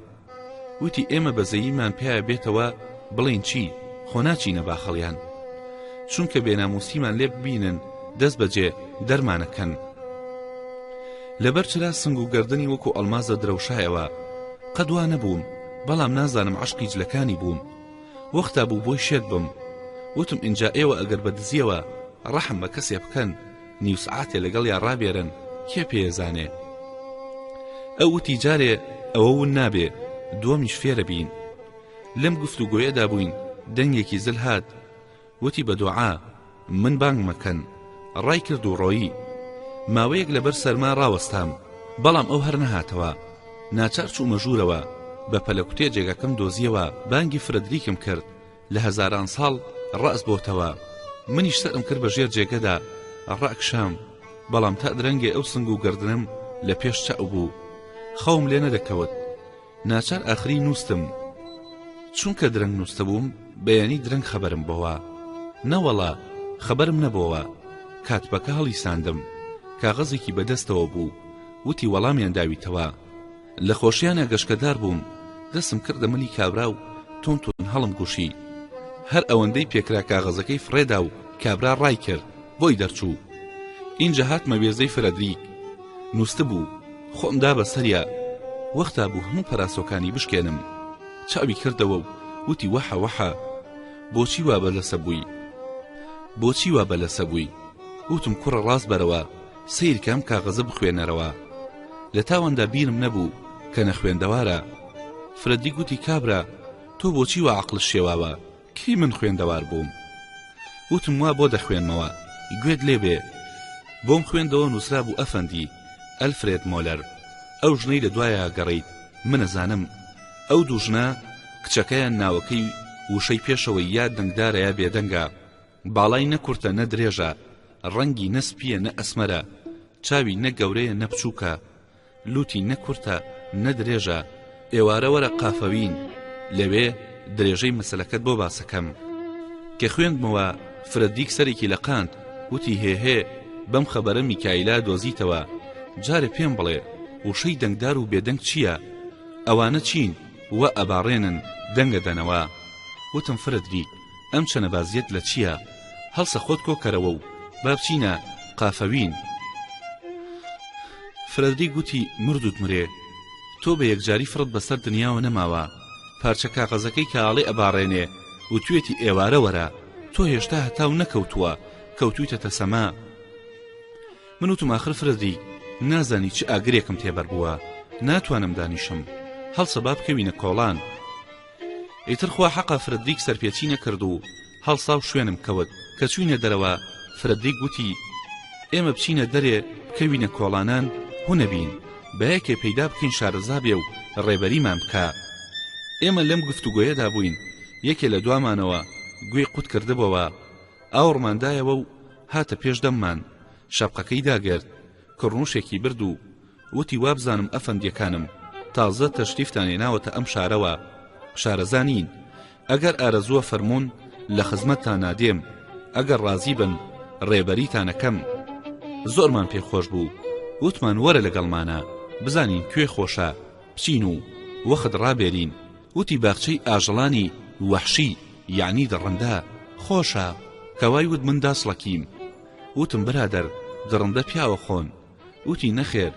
وتی ئێمە بەزەییمان پێیە بێتەوە بڵین چی، خۆ ناچینە باخەڵیان، چونکە بێناموسیمان لێ ببینن دەست بەجێ دەرمانەکەن. لەبەر چرا سنگ و گەردنی وەکو ئەڵمازە درەوشایەوە، قەدوا نەبووم، بەڵام نازانم عەشقی جلەکانی بووم. وەختا بوو بۆی شێت بم. وتم ئینجا ئێوە ئەگەر بەدزیەوە ڕەحم بە کەسێ بکەن، نیو سعاتێ لەگەڵ یا ڕابێرن، کێ پێزانێ؟ ئەو وتی جارێ ئەوە ون نابێ، دووەمیش فێرە بین. لەم گفتوگۆیەدا بووین، دەنگێکی زل هات، وتی بە دوعا من بانگ مەکەن. ڕای کرد و ڕۆیی. ماوەیەک لەبەر سەرما ڕاوەستام، بەڵام ئەو هەر نەهاتەوە. ناچار چوومە ژوورەوە، بە پەلەکوتێ جێگەکەم دۆزیەوە، بانگی فرەدریکم کرد، لە هەزاران ساڵ ڕاس بۆتەوە. منیش سەرم کرد بە ژێر جێگەدا، ڕاکشام، بەڵام تا درەنگێ ئەو سنگ و گەردنم لە پێش چاو بوو، خەوم لێ نەدەکەوت. ناچار ئاخری نووستم، چونکە درەنگ نووسە بووم بەیانی درەنگ خەبەرم بۆوە. نەوەڵا خەبەرم نەبووە. کاتبەکە هەڵی ساندم، کاغەزێکی بەدەستەوە بوو، وتی وەڵامیان داویتەوە. لە خۆشییانە گەشکەدار بووم، دەستم کردە ملی کابرا و تۆن هەڵم گوشی. هەر ئەوەندەی پێکرا کاغەزەکەی فڕێدا و کابرا ڕای کرد، بۆی دەرچوو. اینجا هاتمە وێزەی فرەدریک، نووسە بوو، خۆمدا بەسەریا. وەختا بوو هەموو پەراسۆکانی بشکێنم. چاوی کردەوە و وتی وەحە وەحە، بۆچی وا بەلەسە بووی؟ بۆچی وا بەلەسە بووی؟ وتم کوڕە ڕاست بەرەوە، سیرکەم کاغەزە بخوێنەرەوە. لە تاواندا بیرم نەبوو کە نەخوێندەوارە. فرەدریک گوتی کابرا تۆ بۆچی وا عەقڵت شێواوە؟ کی من خوێندەوار بووم؟ وتم وا بۆ دەخوێنمەوە، گوێت لێبێ. بۆم خوێندەوە نووسرا بوو ئەفەندی ئەلفرێد مۆلەر. ئەو ژنەی لە دوایە گەڕیت، منەزانم ئەو دوو ژنە کچەکەیان ناوەکەی وشەی پێشەوەی یا دەنگدارە یا بێدەنگە، باڵای نەکورتە نە درێژە، ڕەنگی نەسپیە نە ئەسمەرە، چاوی نە گەورەیە نە بچووکە، لوتی نەکورتە نە درێژە، ئێوارە وەرە قافەوین. لەوێ درێژەی مەسەلەکەت بۆ باسەکەم. کە خوێندمەوە فرەدریک سەرێکی لە قاند، وتی هێهێ بەم خەبەرە میکایلا دۆزیتەوە، جارێ پێم بڵێ وشەی دەنگدار و بێدەنگ چییە؟ ئەوانە چین وە ئەباڕێنن دەنگە دەنەوە؟ وتم فرەدریک ئەم چەنەبازیەت لە چییە؟ هەڵسە خۆت کۆکەرەوە و با بچینە قافەوین. فرەدریک گوتی مردوت مرێ، تۆ بە یەکجاری فرەت بەسەر دنیاوە نەماوە، پارچە کاغەزەکەی کاڵێ ئەباڕێنێ و توێتی ئێوارە وەرە، تۆ هێشتا هەتاو نەکەوتووە، کەوتویتە سەما. من وتم ئاخر فرەدریک نازانی چ ئاگرێکم تێبەر بووە، ناتوانم دانیشم، هەڵسە با بکەوینە کۆڵان. ئیتر خوا حەقا فرەدریک سەرپێچی نەکرد و هەڵسا و شوێنم کەوت. کە چوینە دەرەوە فرەدریک گوتی ئێمە بچینە دەرێ بکەوینە کۆڵانان هونەبین، بەیەکێ پەیدا بکەین شارەزا بێ و ڕێبەریمان بکە. ئێمە لەم گفتوگۆیەدا بووین، یەکێ لە دوامانەوە گوێی قوت کردبەوە، ئاوڕماندایەوە و هاتە پێش دەممان، شەپقەکەی داگرت، کڕنووشێکی برد و وتی وابزانم ئەفەندیەکانم تازە تەشریفتان هێناوەتە ئەم شارەوە، شارەزانین ئەگەر ئارەزووە فەرمونون لە خزمەتتان نادێم ئەگەر ڕازی بن ڕێبەریتانەکەم زۆرمان پێخۆش بوو وتمان وەرە لەگەڵمانە بزانین کوێ خۆشە بچین و وەخت ڕابێرین وتی باخچەی ئاژەڵانی وەحشی یعنی دڕندە خۆشە کەوای وت من داسڵەکیم وتم برادەر دڕندە پیاوە خۆن وتی نەخێر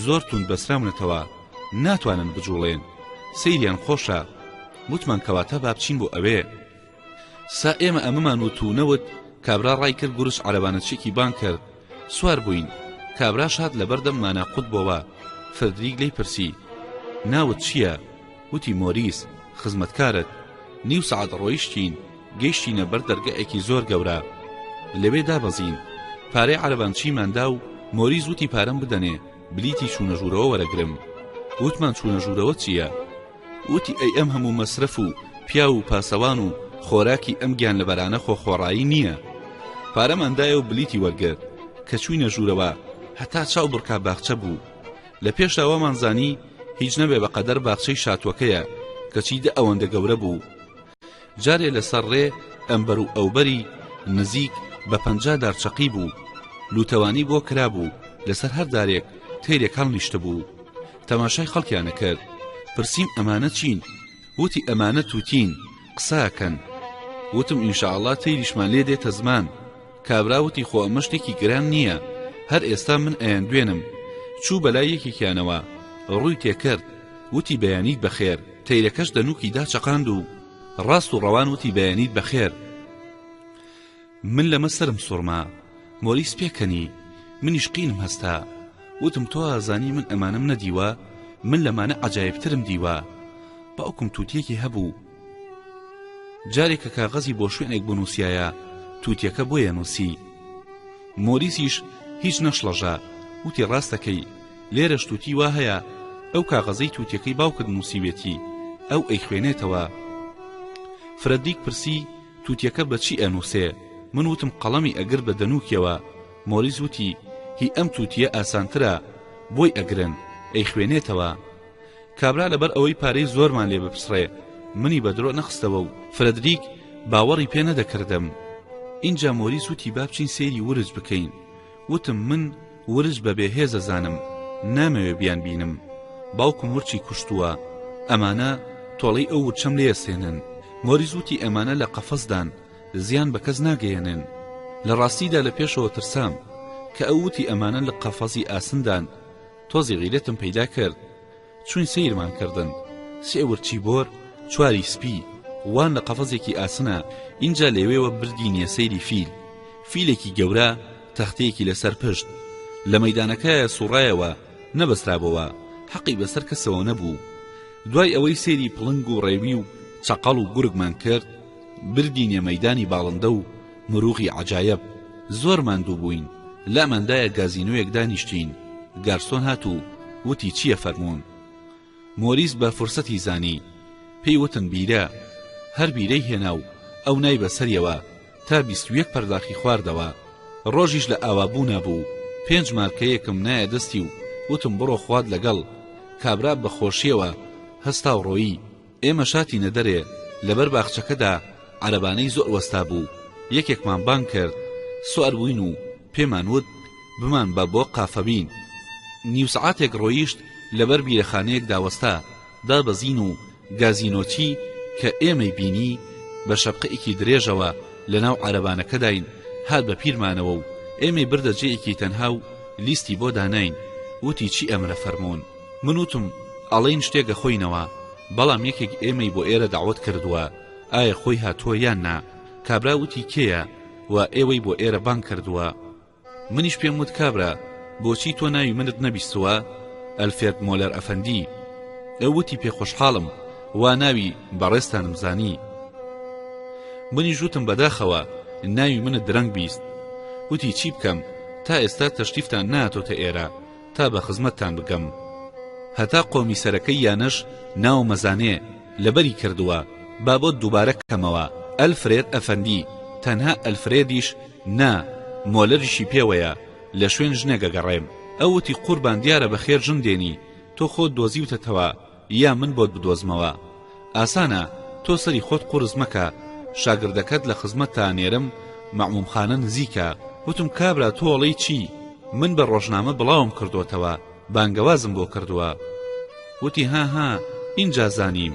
زۆر توند بەسراونەتەوە ناتوانن بجوڵێن سەیریان خۆشە وتمان کەواتە با بچین بۆ ئەوێ سا ئێمە ئەمەمان وت و نەوت کابرا ڕای کرد گورش عەرەبانەتچێکی بان کرد سوار بووین کابرا شاد لەبەردەم ماناقوت بۆەوە فردریک لی پرسی ناوت چییە وتی مۆریس خزمەتکارت نیو سەعات ڕۆیشتین گەیشتینە بەر دەرگایەکی زۆر گەورە لەوێ دابەزین پارەی عەرەبانچیماندا و مۆریس وتی پارەم بدەنێ بلیتی چوونەژوورەوە وەرەگرم وتمان چوونەژوورەوە چییە وتی ئەی ئەم هەموو مەسرف و پیا و پاسەوان و خۆراکی ئەم گیان لەبەرانە خۆخۆڕایی نییە پارەماندایە و بلیتی وەرگرت کە چووینە ژوورەوە هەتا چاو بڕکا باخچە بوو لە پێشداوامان زانی هیچ نەبێ بەقەدەر باخچەی شاتوەکەیە کەچی دە ئەوەندە گەورە بوو جارێ لەسەر ڕێ ئەمبەر و ئەوبەری نزیک بە 50 دارچەقی بوو لوتەوانی بۆ کرابوو لەسەر هەر دارێک تێرێک هەڵنیشتە بوو تەماشای خەڵکیانە کرد پرسیم ئەمانە چین وتی ئەمانە توتین قساکەن وتم ئینشاءالله تەیریشمان لێ دێتە زمان کابراوتی خۆ ئەمە شتێکی گران نییە هەر ئێستا من ئەیان دوێنم چوو بەلای یەکێکیانەوە ڕووی تێکرد وتی بەیانیت بەخێر تەیرەکەش دەنووکی داچەقاند و ڕاست و ڕەوان وتی بەیانیت بەخێر من لەمە سرم سوڕما مۆریس پێکەنی منیش قینم هەستا وتم تۆ ئازانی من ئەمانم نەدیوە من لەمانە عەجایبترم دیوە باوکم تووتیەکی هەبوو جارێکە کاغەزی بۆ شوێنێک بنووسیایە تووتیەکە بۆیە نووسی مۆریسیش هیچ نەشڵەژە وتی ڕاستەکەی لێرەش تووتی وا هەیە ئەو کاغەزەی تووتیەکەی باوکت نووسیوێتی ئەو ئەیخوێنێتەوە فرەدیک پرسی تووتیەکە بەچی ئەنووسێ من وتم قەڵەمی ئەگر بە دەنووکیەوە مۆریس وتی هی ئەم تووتیە ئاسانترە بۆی ئەگرن ئەیخوێنێتەوە کابرا لەبەر ئەوەی پارەی زۆرمان لێ بپسڕێ منی بە درۆ نەخستەوە و فرەدریک باوەڕی پێ نەدەکردم اینجا مۆریس وتی با بچین سێری ورج بکەین وتم من ورج بە بێهێزە زانم نامەوێ بیان بینم باوکم ورچی کوشتووە ئەمانە تۆڵەی ئەو ورچەم لێسێنن مۆریس وتی ئەمانە لە قەفەسدان زیان بە کەس ناگەیەنن لە ڕاستیدا لە پێشەوە ترسام کە ئەو وتی ئەمانە لە قەفەزی ئاسندان تۆزی غیرەتم پەیدا کرد چوین سیرمان کردن سێ ورچی بۆر چواری سپی وان لە قەفەزێکی ئاسنە اینجا لێوێوە بردینیە سەیری فیلێکی گەورە تەختەیەکی لەسەر پشت لە مەیدانەکەیە سوڕایەوە نەبەسترابەوە حەقی بەسەر کەسەوە نەبوو دوای ئەوەی سێری پڵنگ و ڕێوی و چەقەڵ و گورگمان کرد بردینیە مەیدانی باڵندە و مروغی عەجایب زۆرمان دوو بووین لاماندایە گازینۆیەک دانیشتین گارسۆن هاتوو وتی چییە فەرموون مۆریس بە فرسەتی زانی پێی وتن بیرە هەر بیرەی هێنا و ئەو نای بەسەریەوە تا 21 پەرداخی خواردەوە ڕۆژیش لە ئاوابوو نەبوو 5 مارکەیەکم نایە دەستی و وتم بڕۆ خواد لەگەڵ کابرا بە خۆشیەوە هەستا و ڕۆیی ئێمە شاتی نەدەرێ لەبەر باخچەکەدا عەرەبانەی زۆر وەستا بوو یەکێکمان بان کرد سوار بووین و پێمان وت بمان بە بۆ قافەبین نیو سەعاتێک ڕۆیشت لەبەر بیرەخانەیەک داوەستا دابەزین و گازینۆچی کە ئێمەی بینی بە شەپقەیەکی درێژەوە لەناو عەرەبانەکەداین هات بە پیرمانەوە و ئێمەی بردە جێیەکی تەنها و لیستی بۆ دانین وتی چی ئەمرە فەرموون من وتم ئەڵێن شتێکە خۆینەوە بەڵام یەکێک ئێمەی بۆ ئێرە داوەت کردووە ئایا خۆی هاتووە یان نا کابرا وتی کێیە و ئێوەی بۆ ئێرە بان کردووە منیش پێم وت کابرا بۆچی تۆ ناوی منت نەبیستووە ئەلفێرد مۆلەر ئەفەندی ئەو وتی پێخۆشحاڵم وا ناوی بەڕێستانم زانی منی ژوتم بەداخەوە ناوی منت درەنگ بیست وتی چی بکەم تا ئێستا تەشریفتان ناتۆتە ئێرە تا بە خزمەتتان بگەم هەتا قۆمی سەرەکەی یانەش ناو مەزانێ لەبەری کردووە با بۆ دووبارە کەمەوە ئەلفرێد ئەفەندی تەنها ئەلفرێدیش نا مۆلەریشی پێوەیە لە شوێن ژنێگە گەڕێم ئەو وتی قوربان دیارە بەخێر ژن دێنی تۆ خۆت دۆزیوتەتەوە یا من بۆت بدۆزمەوە ئاسانە تۆ سەری خۆت قورس مەکە، شاگردەکەت لە خزمەتتا نێرم مەعمومخانە نزیکە. وتم کابرا تۆڵەی چی؟ من بە ڕۆژنامە بڵاوم کردوتەوە، بانگەوازم بۆ کردووە. وتی ها اینجا زانیم.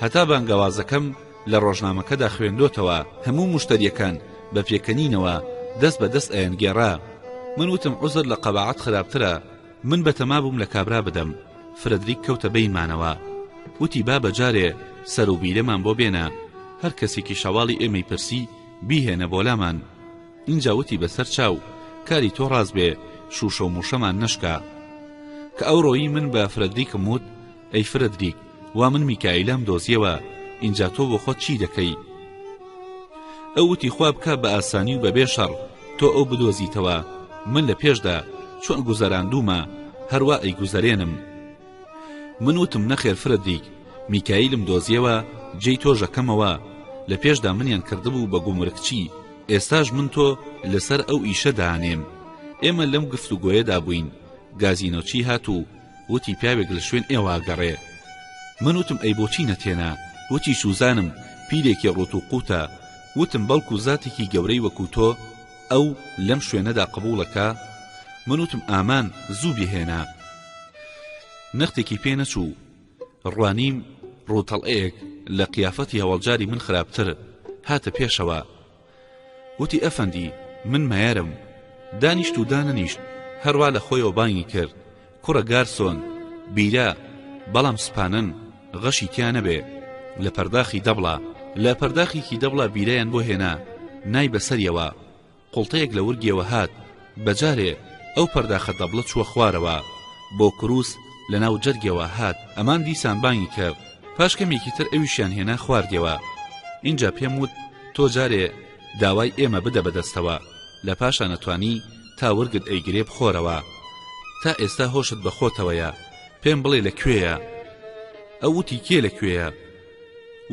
هەتا بانگەوازەکەم لە ڕۆژنامەکەدا خوێندۆتەوە، هەموو مشتریەکان بە پێکەنینەوە دەست بە دەست ئەیەنگێڕا. من وتم عوزر لە قەباعەت خراپترە، من بەتەما بووم لە کابرا بدەم. فرەدریک کەوتە بەینمانەوە، وتی با بەجارێ سەر و بیرەمان بۆ بێنە، هەر کەسێکی شەواڵی ئێمەی پرسی بیهێنە بۆ لامان. اینجا وتی بەسەر چاو کاری تۆ ڕاز بێ، شوشە و موشەمان نەشکا. کە ئەو ڕۆیی من بە فرەدریکم وت ئەی فرەدریک، وا من میکائیلام دۆزیەوە، اینجا تۆ بۆ خۆت چی دەکەی؟ ئەو وتی خوا بکە بە ئاسانی و بەبێ شەڕ تۆ ئەو بدۆزیتەوە، من لە پێشدا چۆن گوزەراندومە هەروە ئەیگوزەرێنم. من وتم نەخێر فرەدریک، میکائیلم دۆزیەوە جێی تۆ ژەکەمەوە، لە پێشدا منیان کردبوو بە گومرکچی، ئێستاش من تۆ لەسەر ئەو ئیشە دانێم. ئێمە لەم گفتوگۆیەدا بووین، گازینۆچی هاتوو، وتی پیاوێک لە شوێن ئێوە گەڕێ. من وتم ئەی بۆچی نەتێنا؟ وتی سوزانم پیرێکی ڕوت و قوتە. وتم بەڵکو زاتێکی گەورەی وەکو تۆ ئەو لەم شوێنەدا قبوڵەکە؟ من وتم ئامان زوو بهێنا. نەختێکی پێ نەچوو، ڕوانیم ڕووتەڵئەیەک لە قیافەتی هەوڵجاری من خراپتر هاتە پێشەوە. وتی ئەفەندی من مایارم. دانیشت و دانەنیشت، هەروە لە خۆیەوە بانگی کرد کوڕە گارسۆن بیرە، بەڵام سپانن غەشی تیا نەبێ، لە پەرداخی دەبڵە. لە پەرداخێکی دەبڵە بیرەیان بۆ هێنا، نای بەسەریەوە، قوڵتەیەک لە ورگیەوە هات، بەجارێ ئەو پەرداخە دەبڵە چووە خوارەوە بۆ کروس لە ناو جەرگەوە هات. ئەمان دیسان بانگی کرد، پاش کەمێکی تر ئەویشیان هێنا خواردیەوە. اینجا پێم وت تۆ جارێ داوای ئێمە بدە بەدەستەوە، لە پاشان نەتوانی تا ورگت ئەیگرێ بخۆرەوە، تا ئێستا هۆشت بەخۆتەوەیە، پێم بڵێ لەکوێیە؟ ئەو وتی کێ لەکوێیە؟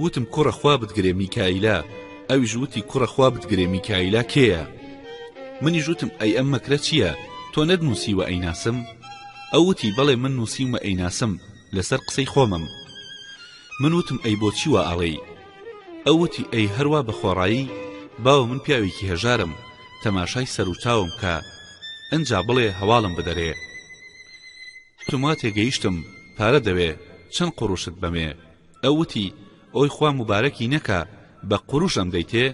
وتم کوڕە خوا بتگرێ میکائیلە. ئەویش وتی کوڕە خوا بتگرێ میکائیلە کێیە؟ منیش وتم ئەی ئەم مەکرە چییە؟ تۆ نەدنووسیوە ئەیناسم؟ ئەو وتی بەڵێ من نووسیمە ئەیناسم لەسەر قسەی خۆمم. من وتم ئەی بۆچی وە ئەڵێی؟ ئەو وتی ئەی هەروە بەخۆڕایی باوە من پیاوێکی هێژارم، تەماشای سەر و چاوم کە ئەنجا بڵێ هەواڵم بدەرێ. وتم تێگەیشتم پارە دەوێ، چەند قوڕوشت بەمێ؟ ئەو وتی ئۆی خوا مبارەکی نەکە، بە قوڕوشم دەیتێ؟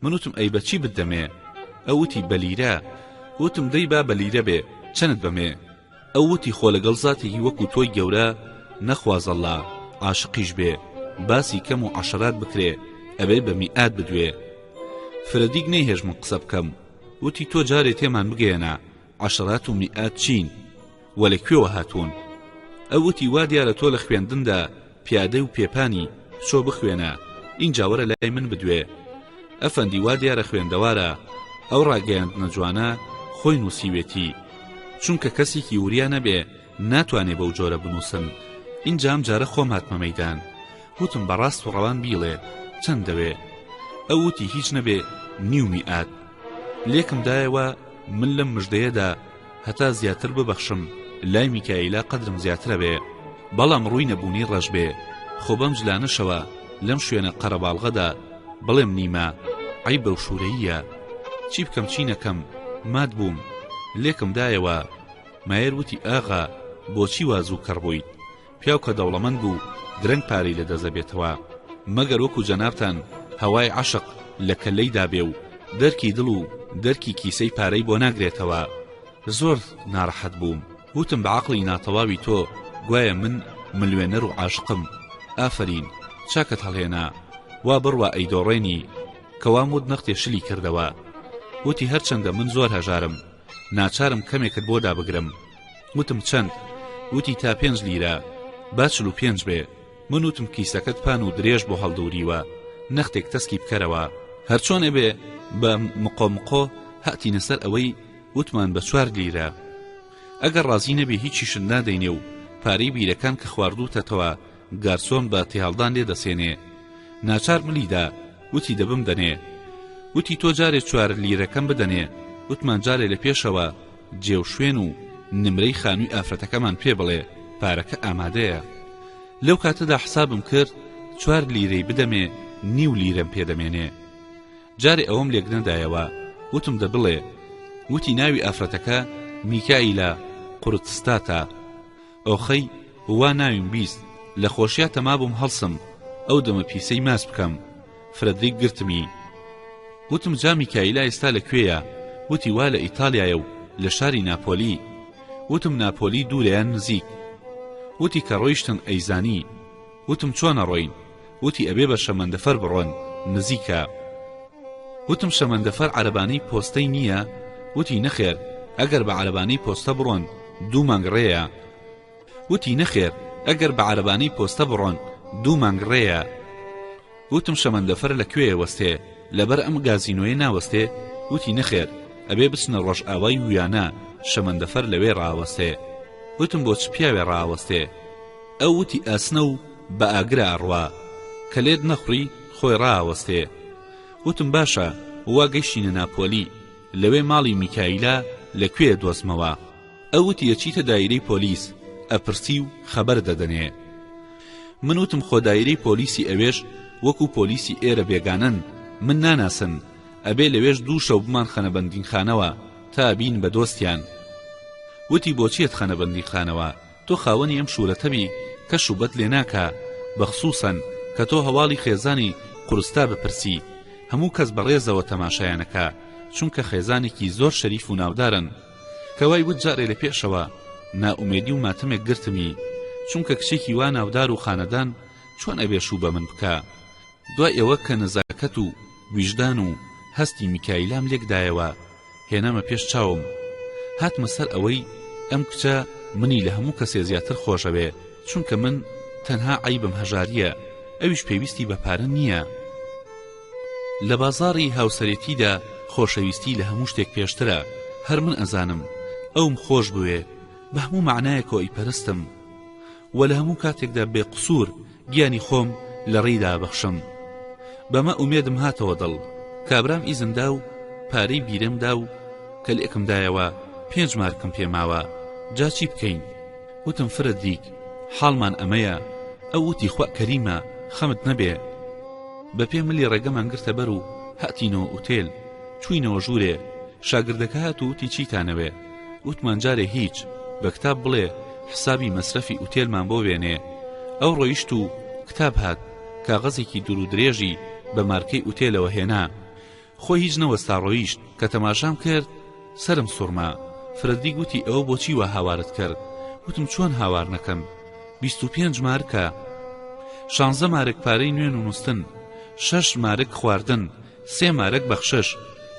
من وتم ئەی بەچی بدەمێ؟ ئەو وتی بە لیرە. وتم دەی با بە لیرە بێ، چەند بەمێ؟ ئەو وتی خۆ لەگەڵ زاتێکی وەکو تۆی گەورە نەخوازەڵا عاشقیش بێ، باسی کەم و عەشەرات بکرێ، ئەبێ بە میئات بدوێ. فرەدیک نەیهێژ من قسە بکەم، وتی تۆ جارێ تێمان بگەێنە عەشەرات و میئات چین وە لەکوێوە هاتوون؟ ئەو وتی وا دیارە تۆ لە خوێندندا پیادە و پێپانی چۆ بخوێنە، اینجا وەرە لای من بدوێ. ئەفەندی وا دیارە خوێندەوارە، ئەو ڕاگەیاندنە جوانە خۆی نووسیوێتی، چونکە کەسێکی وریا نەبێ ناتوانێ بەو جۆرە بنووسن. اینجا ئەم جارە خۆم هاتمە مەیدان. وتم بەڕاست و ڕەوان بیڵێ چەند دەوێ؟ ئەو وتی هیچ نەبێ نیو میئات. لێکم دایەوە من لەم مژدەیەدا هەتا زیاتر ببەخشم، لای میکائیلا قەدرم زیاترە بێ، بەڵام ڕووی نەبوونی ڕەش بێ. خۆ بەم جلانەشەوە لەم شوێنە قەرەباڵغەدا بڵێم نیمە عەیبە و شوورەییە، چی بکەم چی نەکەم، مات بووم. لێکم دایەوە. مایر وتی ئاغا بۆچی وازوو کەڕبوویت؟ پیاو کە دەوڵەمەند بوو درەنگ پارەی لە دەزەبێتەوە، مەگەر وەکو جەنابتان هەوای عەشق لە کەلەیدا بێ و دەرکی دڵ و دەرکی کیسەی پارەی بۆ ناگرێتەوە. زۆر ناڕەحەت بووم. وتم بە عەقڵی ناتەواوی تۆ گوایە من ملوێنەر و عاشقم. ئافرین چاکت هەڵهێنا، وا بڕوا ئەیدۆڕێنی کەوا مود نەختێ شلی کردەوە. وتی هەرچەندە من زۆر هەژارم، ناچارم کەمێکت بۆ دابگرم. وتم چەند؟ وتی تا 5 لیرە، با 45 بێ. من وتم کیسەکەت پان و درێژ بۆ هەڵدووریوە، نەختێک تەسکی بکەرەوە. هەرچۆنێ بێ بە مقۆ هاتینە سەر ئەوەی وتمان بە 4 لیرە. ئەگەر ڕازی نەبێ هیچیشت نادەینێ و پارەی بیرەکان کە خواردووتەتەوە گارسۆن بە تێهەڵدان لێ دەسێنێ. ناچار ملیدا، وتی دەبم دەنێ. وتی تۆ جارێ 4 لیرەکەم بدەنێ. وتمان جارێ لە پێشەوە جێو شوێن و نمرەی خانووی ئافرەتەکەمان پێ بڵێ، پارەکە ئامادەیە. لەو کاتەدا حسابم کرد 4 لیرەی بدەمێ 9 لیرەم پێدەمێنێ. جارێ ئەوەم لێک نەدایەوە، وتم دەبڵێ. وتی ناوی ئافرەتەکە میکائیلە قورتستاتە. ئۆخەی وا ناویم بیست، لە خۆشیە تەما بووم هەڵسم ئەو دەمە پیسەی ماس بکەم. فرەدریک گرتمی. وتم جا میکائیلە ئێستا لەکوێیە؟ وتی وا لە ئیتالیایە و لە شاری ناپۆلی. وتم ناپۆلی دوورەیان نزیک؟ وتی کە ڕۆیشتن ئەیزانی. وتم چۆنە ڕۆین؟ وتی ئەبێ بە شەمەندەفەر بڕۆن، نزیکە. وتم شەمەندەفەر عەرەبانەی پۆستەی نییە؟ وتی نەخێر، ئەگەر بە عەرەبانەی پۆستە بڕۆن 2 مانگ ڕێیە. وتی نەخێر، ئەگەر بە عەرەبانەی پۆستە بڕۆن 2 مانگ ڕێیە. وتم شەمەندەفەر لەکوێیە وەستێ؟ لەبەر ئەم گازینۆیە ناوەستێ؟ وتی نەخێر، ئەبێ بچنە ڕۆژ ئاوای ویانە، شەمەندەفەر لەوێ ڕاوەستێ. وتم بۆ چ پیاوێ ڕاوەستێ؟ ئەو وتی ئەسنە و بە ئاگرە ئەڕوا، کە لێت نەخوڕی خۆی ڕاوەستێ. وتم باشە، وا گەیشتینە ناپۆلی، لەوێ ماڵی میکائیلە لەکوێ دۆزمەوە؟ ئەو وتی ئەچیتە دایرەی پۆلیس، ئەپرسی و خەبەر دەدەنێ. من وتم خۆ دایرەی پۆلیسی ئەوێش وەکو پۆلیسی ئێرە بێگانن، من ناناسن، ئەبێ لەوێش 2 شەو بمان خەنە بەندیخانەوە تا بین بە دۆستیان. وتی بۆچیت خەنە بەندیخانەوە؟ تۆ خاوەنی ئەم شوورەتەبی کە شوبەت لێ ناکا، بەخسووسەن کە تۆ هەواڵی خێزانی قورستا بپرسی، هەموو کەس بەڕێزەوە تەماشایانەکە، چونکە خێزانێکی زۆر شەریف و ناودارن. کەوای وت جارێ لە پێشەوە نائومێدی و ماتمێک گرتمی، چونکە کچێکی وا ناودار و خانەدان چۆن ئەبێ شوو بە من بکە؟ دوای ئەوە کە نەزاکەت و ویژدان و هەستی میکائیلام لێکدایەوە، هێنامە پێش چاوم. هاتمە سەر ئەوەی ئەم کچە منی لە هەموو کەسێ زیاتر خۆشەوێ، چونکە من تەنها عەیبم هەژاریە، ئەویش پێویستی بە پارە نییە. لە بازاڕی هاوسەرێتیدا خۆشەویستی لە هەموو شتێک پێشترە. هەر من ئەزانم ئەوم خۆش بوێ، بە هەموو معنایەکەوە ئیپەرستم، و لە هەموو کاتێکدا بێ قسوور گیانی خۆم لە ڕێیدا بەخشم. بەمە ئومێدم هاتەوە دڵ. کابرام ئیزندا و پارەی بیرەمدا و کە لێکمدایەوە 5 مارکم پێماوە. جا چی بکەین؟ وتم فرەدریک حاڵمان ئەمەیە. ئەو وتی خوا کەریمە، خەمت نەبێ. بە پێ ملی ڕێگەمان گرتە بەر و هاتینەوە ئوتێل. چوینەوە ژوورێ، شاگردەکە هات و وتی چیتانەوێ؟ وتمان جارێ هیچ، بە کتاب بڵێ حسابی مەسرەفی ئوتێلمان بۆ وێنێ. ئەو ڕۆیشت و کتاب هات، کاغەزێکی دوور و درێژی بە مارکەی ئوتێلەوە هێنا. خۆی هیچ نەوەستا ڕۆیشت، کە تەماشام کرد سرم سوڕما. فرەدریک وتی ئەوە بۆچی وە هاوارت کرد؟ وتم چۆن هاوار نەکەم؟ 25 مارکە، 16 مارک پارەی نوێن و نووستن، 6 مارک خواردن، 3 مارک بەخشش،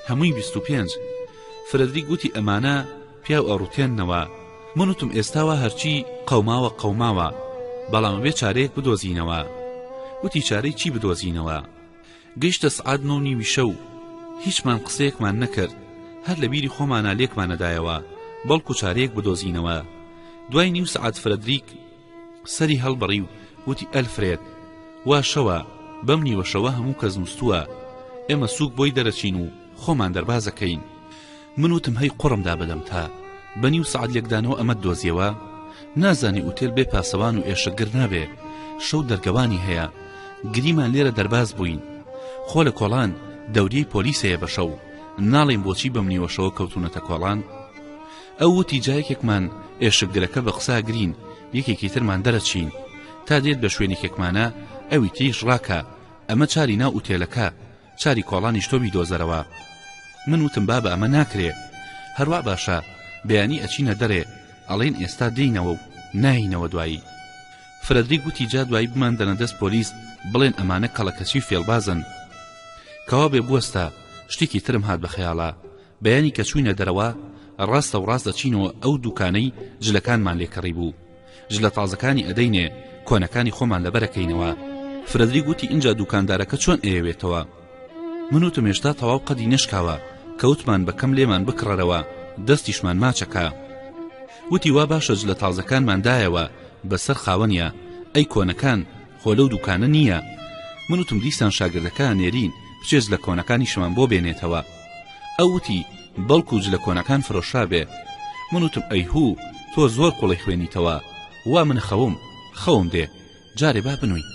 هەمووی 25. فرەدریک وتی ئەمانە پیاو ئەڕوتێننەوە. من وتم ئێستاوە هەرچی قەوماوە قەوماوە، بەڵام بێ چارەیەک بدۆزینەوە. وتی چارەی چی بدۆزینەوە؟ گەیشتە سعات 9:30 شەو، هیچمان قسەیەکمان نەکرد، هەر لە بیری خۆمانە لێکمانەدایەوە بەڵکو چارەیەک بدۆزینەوە. دوای نیو سعات فرەدریک سەری هەڵبڕی و وتی ئەلفرێد وا شەوە، بەم نیوەشەوە هەموو کەس نووستووە، ئێمە سووک بۆی دەرەچین و خۆمان دەربازەکەین. من وتم هەی قوڕمدا بدەم تا بە نیو سعات لێکدانەوە ئەمە دۆزیەوە؟ نازانی ئوتێل بێ پاسەوان و ئێشەگر نابێ، شەو دەرگەوانی هەیە، گریمان لێرە دەرباز بووین. خۆ لە کۆڵان دەوریەی پۆلیسەیە بە شەو، ناڵێن بۆچی بەم نیوەشەوە کەوتونەتە کۆڵان. ئەو وتی جایەکێکمان ئێشەگرەکە بە قسا گرین، یەکێکی ترمان دەرەچین، تا دێت بە شوێنێکێکمانە ئەوی تریش ڕاکە، ئەمە چاری ناو ئوتێلەکە، چاری کۆڵانیش تۆ بیدۆزەرەوە. من وتم بابە ئەمە ناکرێ، هەروە باشە بەیانی ئەچینە دەرێ، ئەڵێن ئێستا دێینەوە و ناینەوە دوایی. فرەدریک گوتی جا دوایی بماندەنە دەست پۆلیس بڵێن ئەمانە کەڵەکەچی فێڵبازن. کەوا بێ بوەستە شتێکی ترم هات بە خەیاڵە، بەیانی کە چوینە دەرەوە ڕاستە و ڕاست دەچینەوە ئەو دوکانەی جلەکانمان لێکڕی بوو، جلە تازەکانی ئەدەینێ، کۆنەکانی خۆمان لەبەرەکەینەوە. فرەدریک گوتی ئینجا دوکاندارەکە چۆن ئێوێتەوە؟ من وتم هێشتا تەواو قەدی نەشکاوە، کەوتمان بەکەم لێمان بکڕەرەوە، دەستیشمان ماچەکە. وتی وا باشە جلە تازەکانمان دایەوە بەسەر خاوەنیە، ئەی کۆنەکان خۆ لەو دوکانە نییە. من وتم دیسان شاگردەکان نێرین بچێز لە کۆنەکانیشمان بۆ بێنێتەوە. ئەو وتی بەڵکو جلە کۆنەکان فرۆشا بێ. من وتم ئەی هوو تۆ زۆر قوڵی خوێنیتەوە، وا من خەوم دێ، جارێ با بنووی.